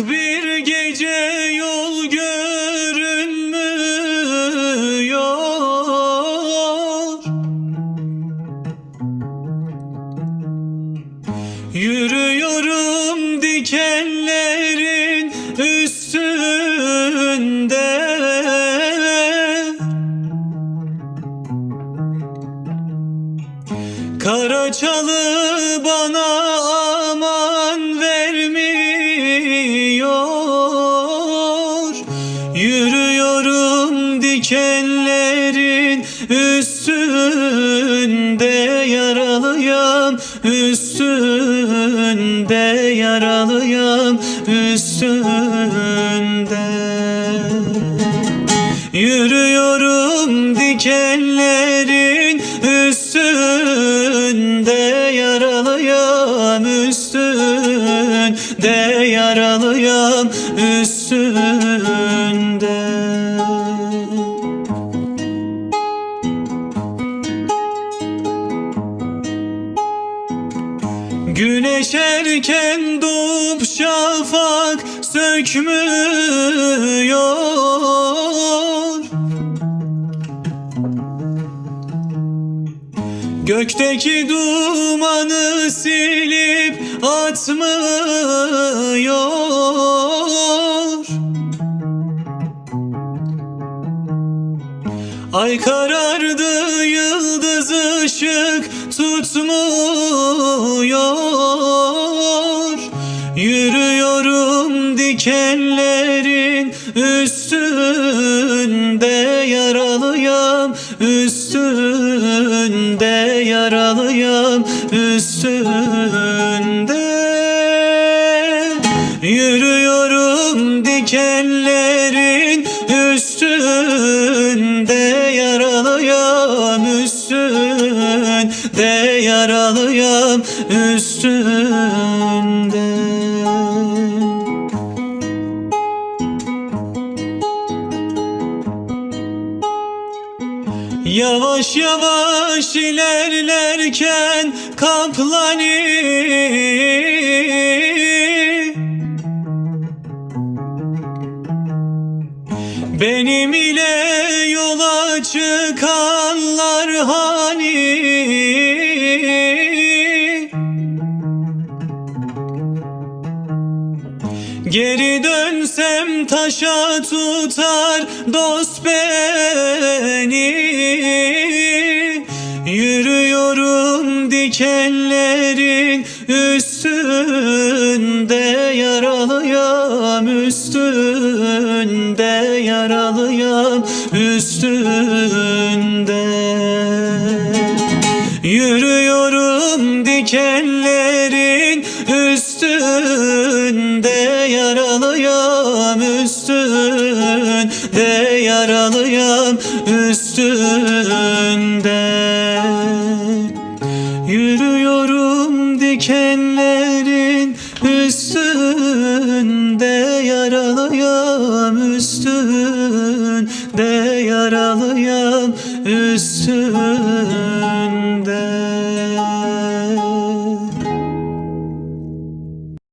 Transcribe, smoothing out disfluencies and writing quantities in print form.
bir gece yol görünmüyor. Yürüyorum dikenlerin üstünde. Karaçalı bana aman vermiyor. Yürüyorum dikenlerin üstünde, yaralıyam üstünde, yaralıyam üstünde. Yürüyorum dikenlerin üstünde, yaralıyam üstünde, yaralıyam üstünde. Güneş erken doğup şafak sökmüyor. Gökteki dumanı silip atmıyor. Ay karardı, yıldız ışık tutmuyor. Yürüyorum dikenlerin üstünde, yaralıyam üstünde, yaralıyam üstünde. Yürüyorum dikenlerin üstünde, yaralıyam üstünde, yaralıyam üstünde. Yavaş yavaş ilerlerken Kaplani benim ile yola çıkanlar hani? Geri dönsem taşa tutar dost beni. Yürüyorum dikenlerin üstünde, yaralıyam üstünde, yaralıyam üstünde. Yürüyorum dikenlerin üstünde, yaralıyam üstünde, yaralıyam üstünde.